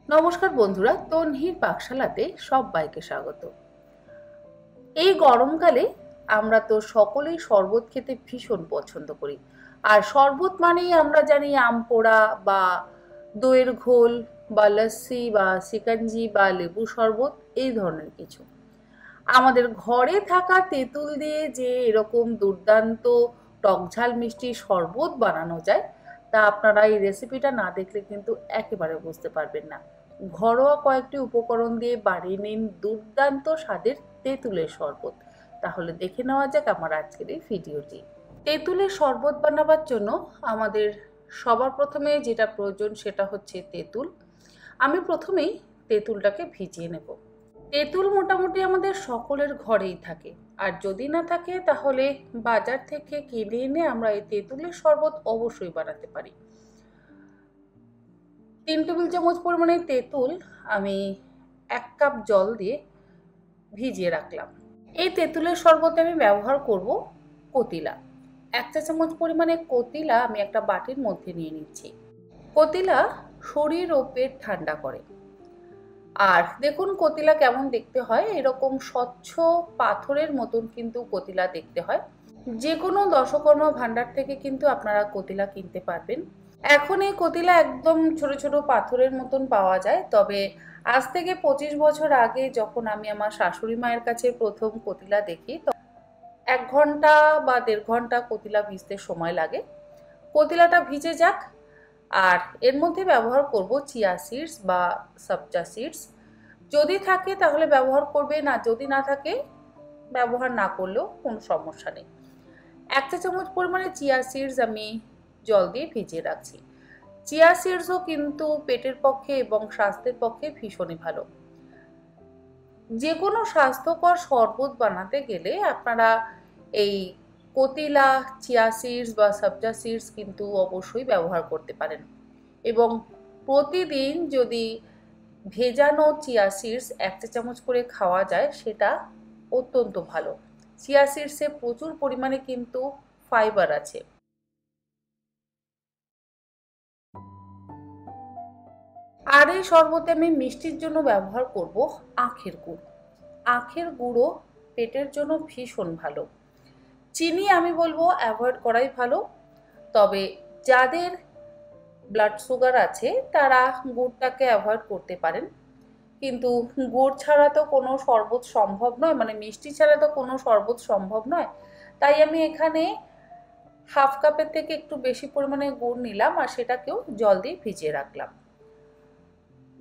নমস্কার বন্ধুরা, তন্হির পাকশালাতে সবাইকে স্বাগত। এই গরমকালে আমরা তো সকলেই শরবত খেতে ভীষণ পছন্দ করি। আর শরবত মানেই আমরা জানি আম পোড়া বা দইয়ের ঘোল বা লস্যি বা শিকঞ্জি বা লেবু শরবত, এই ধরনের কিছু। আমাদের ঘরে থাকা তেঁতুল দিয়ে যে এরকম দুর্দান্ত টকঝাল মিষ্টি শরবত বানানো যায়, তা আপনারা এই রেসিপিটা না দেখলে কিন্তু একেবারে বুঝতে পারবেন না। ঘরোয়া কয়েকটি উপকরণ দিয়ে বানিয়ে নিন দুর্দান্ত স্বাদের তেঁতুলের শরবত। তাহলে দেখে নেওয়া যাক আমার আজকের এই ভিডিওটি। তেঁতুলের শরবত বানাবার জন্য আমাদের সবার প্রথমে যেটা প্রয়োজন সেটা হচ্ছে তেঁতুল। আমি প্রথমেই তেঁতুলটাকে ভিজিয়ে নেব। তেঁতুল মোটামুটি আমাদের সকলের ঘরেই থাকে, আর যদি না থাকে তাহলে বাজার থেকে কিনে এনে আমরা এই তেঁতুলের শরবত অবশ্যই বানাতে পারি। 3 টেবিল চামচ পরিমাণে তেঁতুল আমি 1 কাপ জল দিয়ে ভিজিয়ে রাখলাম। এই তেঁতুলের শরবতে আমি ব্যবহার করব কতিলা। 1 চা চামচ পরিমাণে কতিলা আমি একটা বাটির মধ্যে নিয়ে নিচ্ছি। কতিলা শরীর ও পেট ঠান্ডা করে। আর দেখুন কতিলা কেমন দেখতে হয়, এরকম স্বচ্ছ পাথরের মতন কিন্তু কতিলা দেখতে হয়। যে কোনো দশকর্ম ভাণ্ডার থেকে কিন্তু আপনারা কতিলা কিনতে পারবেন। এখন এই কতিলা একদম ছোট ছোট পাথরের মতন পাওয়া যায়, তবে আজ থেকে 25 বছর আগে যখন আমি আমার শাশুড়ি মায়ের কাছে প্রথম কতিলা দেখি, 1 ঘন্টা বা 1.5 ঘন্টা কতিলা ভিজতে সময় লাগে। কতিলাটা ভিজে যাক, আর এর মধ্যে ব্যবহার করব চিয়া সিডস বা সবজা সিডস। যদি থাকে তাহলে ব্যবহার করবেন, আর যদি না থাকে ব্যবহার না করলেও কোনো সমস্যা নেই। 1 চা চামচ পরিমাণে চিয়া সিডস আমি জল দিয়ে ভিজিয়ে রাখছি। চিয়া সিডসও কিন্তু পেটের পক্ষে এবং স্বাস্থ্যের পক্ষে ভীষণই ভালো। যে কোনো স্বাস্থ্যকর শরবত বানাতে গেলে আপনারা এই কতিলা, চিয়া সিডস বা সবজা সিডস কিন্তু অবশ্যই ব্যবহার করতে পারেন। এবং প্রতিদিন যদি ভেজানো চিয়া সিডস 1 চা চামচ করে খাওয়া যায় সেটা অত্যন্ত ভালো। চিয়া সিডসে প্রচুর পরিমাণে কিন্তু ফাইবার আছে। আর এই শরবতে আমি মিষ্টির জন্য ব্যবহার করব আখের গুড়। আখের গুঁড়ো পেটের জন্য ভীষণ ভালো। চিনি আমি বলবো অ্যাভয়েড করাই ভালো, তবে যাদের ব্লাড সুগার আছে তারা গুড়টাকে অ্যাভয়েড করতে পারেন। কিন্তু গুড় ছাড়া তো কোনো শরবত সম্ভব নয়, মানে মিষ্টি ছাড়া তো কোনো শরবত সম্ভব নয়। তাই আমি এখানে হাফ কাপের থেকে একটু বেশি পরিমাণে গুড় নিলাম, আর সেটাকেও জল দিয়ে ভিজিয়ে রাখলাম।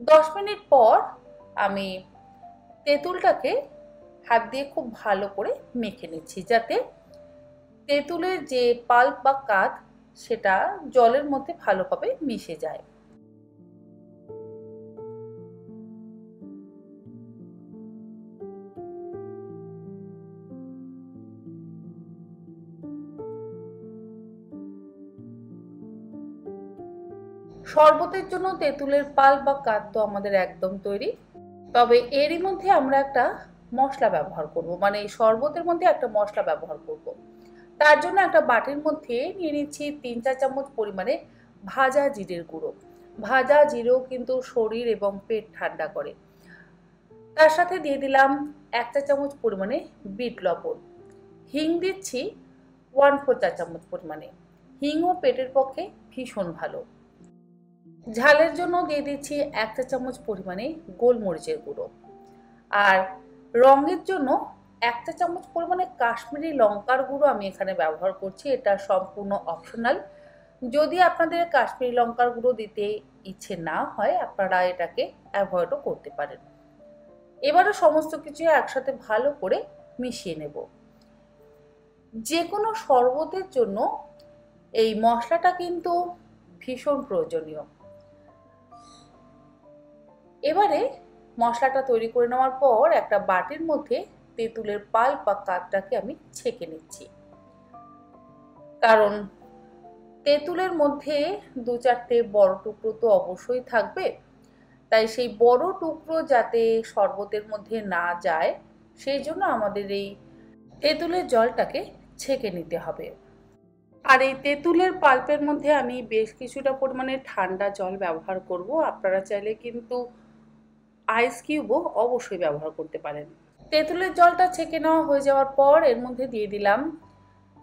10 মিনিট পর আমি তেঁতুলটাকে হাত দিয়ে খুব ভালো করে মেখে নিচ্ছি, যাতে তেঁতুলের যে পাল্প বা কাঠ সেটা জলের মধ্যে ভালোভাবে মিশে যায়। শরবতের জন্য তেঁতুলের পাল্প বা কাঠ তো আমাদের একদম তৈরি। তবে এরই মধ্যে আমরা একটা মশলা ব্যবহার করব, মানে এই শরবতের মধ্যে একটা মশলা ব্যবহার করব। তার জন্য একটা বাটির মধ্যে নিয়ে নিচ্ছি 3 চা চামচ পরিমাণে ভাজা জিরের গুঁড়ো। ভাজা জিরেও কিন্তু শরীর এবং পেট ঠান্ডা করে। তার সাথে দিয়ে দিলাম 1 চা চামচ পরিমাণে বিট লবণ। হিং দিচ্ছি 1/4 চা চামচ পরিমাণে। হিংও পেটের পক্ষে ভীষণ ভালো। ঝালের জন্য দিয়ে দিচ্ছি 1 চা চামচ পরিমাণে গোলমরিচের গুঁড়ো। আর রঙের জন্য 1 চা চামচ পরিমাণে কাশ্মীরি লঙ্কার গুঁড়ো আমি এখানে ব্যবহার করছি। এটা সম্পূর্ণ অপশনাল। যদি আপনাদের কাশ্মীরি লঙ্কার গুঁড়ো দিতে ইচ্ছে না হয় আপনারা এটাকে অ্যাভয়েডও করতে পারেন। এবারে সমস্ত কিছু একসাথে ভালো করে মিশিয়ে নেব। যে কোনো শরবতের জন্য এই মশলাটা কিন্তু ভীষণ প্রয়োজনীয়। এবারে মশলাটা তৈরি করে নেওয়ার পর একটা বাটির মধ্যে তেঁতুলের পাল্প বা কাঠটাকে আমি ছেঁকে নিচ্ছি, কারণ তেঁতুলের মধ্যে 2-4টে বড় টুকরো তো অবশ্যই থাকবে। তাই সেই বড় টুকরো যাতে শরবতের মধ্যে না যায় সেই জন্য আমাদের এই তেঁতুলের জলটাকে ছেঁকে নিতে হবে। আর এই তেঁতুলের পাল্পের মধ্যে আমি বেশ কিছুটা পরিমাণে ঠান্ডা জল ব্যবহার করব। আপনারা চাইলে কিন্তু আইস কিউবও অবশ্যই ব্যবহার করতে পারেন। তেঁতুলের জলটা ছেঁকে নেওয়া হয়ে যাওয়ার পর এর মধ্যে দিয়ে দিলাম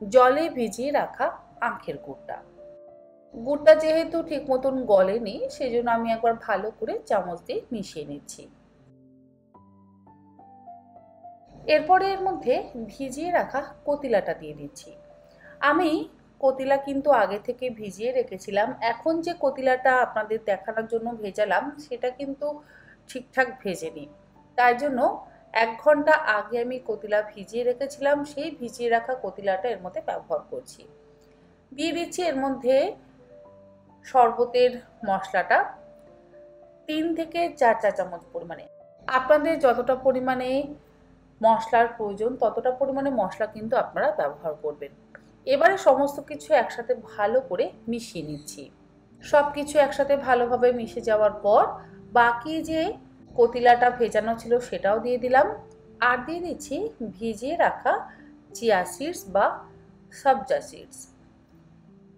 জলে ভিজিয়ে রাখা আখের গুড়টা। গুড়টা যেহেতু ঠিক মতন গলেনি, সেই জন্য আমি একবার ভালো করে চামচ দিয়ে মিশিয়ে নিচ্ছি। এরপরে এর মধ্যে ভিজিয়ে রাখা কতিলাটা দিয়ে দিচ্ছি। আমি কতিলা কিন্তু আগে থেকে ভিজিয়ে রেখেছিলাম। এখন যে কতিলাটা আপনাদের দেখানোর জন্য ভেজালাম সেটা কিন্তু ঠিকঠাক ভেজেনি, তাই জন্য 1 ঘন্টা আগে আমি কতিলা ভিজিয়ে রেখেছিলাম, সেই ভিজিয়ে রাখা কতিলাটা এর মধ্যে ব্যবহার করছি। দিয়ে দিচ্ছি এর মধ্যে শরবতের মশলাটা 3 থেকে 4 চা চামচ পরিমাণে। আপনাদের যতটা পরিমাণে মশলার প্রয়োজন ততটা পরিমাণে মশলা কিন্তু আপনারা ব্যবহার করবেন। এবারে সমস্ত কিছু একসাথে ভালো করে মিশিয়ে নিচ্ছি। সব কিছু একসাথে ভালোভাবে মিশে যাওয়ার পর বাকি যে কতিলাটা ভেজানো ছিল সেটাও দিয়ে দিলাম, আর দিয়ে দিচ্ছি ভিজিয়ে রাখা চিয়া সিডস বা সবজা সিডস।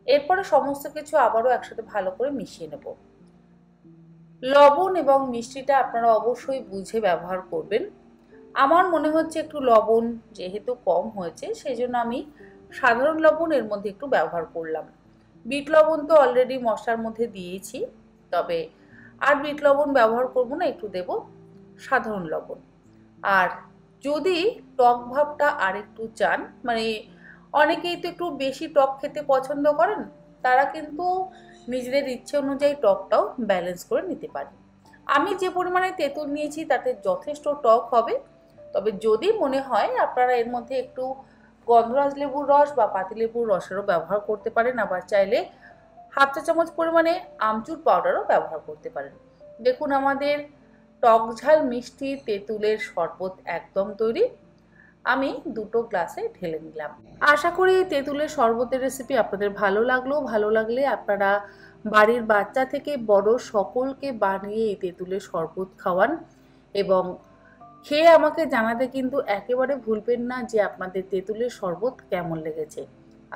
এরপরে সমস্ত কিছু আবারও একসাথে ভালো করে মিশিয়ে নেব। লবণ এবং মিষ্টিটা আপনারা অবশ্যই বুঝে ব্যবহার করবেন। আমার মনে হচ্ছে একটু লবণ যেহেতু কম হয়েছে, সেই জন্য আমি সাধারণ লবণ এর মধ্যে একটু ব্যবহার করলাম। বিট লবণ তো অলরেডি মশলার মধ্যে দিয়েছি, তবে আর বিট লবণ ব্যবহার করব না, একটু দেব সাধারণ লবণ। আর যদি টক ভাবটা আর একটু চান, মানে অনেকেই তো একটু বেশি টক খেতে পছন্দ করেন, তারা কিন্তু নিজেদের ইচ্ছে অনুযায়ী টকটাও ব্যালেন্স করে নিতে পারে। আমি যে পরিমাণে তেঁতুল নিয়েছি তাতে যথেষ্ট টক হবে, তবে যদি মনে হয় আপনারা এর মধ্যে একটু গন্ধরাজ লেবুর রস বা পাতিলেবুর রসেরও ব্যবহার করতে পারেন, আবার চাইলে 1/2 চা চামচ পরিমাণে আমচুর পাউডারও ব্যবহার করতে পারেন। দেখুন আমাদের টক ঝাল মিষ্টি তেঁতুলের শরবত একদম তৈরি। আমি 2টো গ্লাসে ঢেলে নিলাম। আশা করি তেঁতুলের শরবতের রেসিপি আপনাদের ভালো লাগলো। ভালো লাগলে আপনারা বাড়ির বাচ্চা থেকে বড় সকলকে বানিয়ে এই তেঁতুলের শরবত খাওয়ান এবং খেয়ে আমাকে জানাতে কিন্তু একেবারে ভুলবেন না যে আপনাদের তেঁতুলের শরবত কেমন লেগেছে।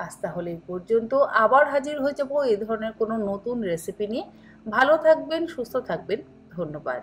আজ তাহলে এই পর্যন্ত, আবার হাজির হয়ে যাব এই ধরনের কোনো নতুন রেসিপি নিয়ে। ভালো থাকবেন, সুস্থ থাকবেন, ধন্যবাদ।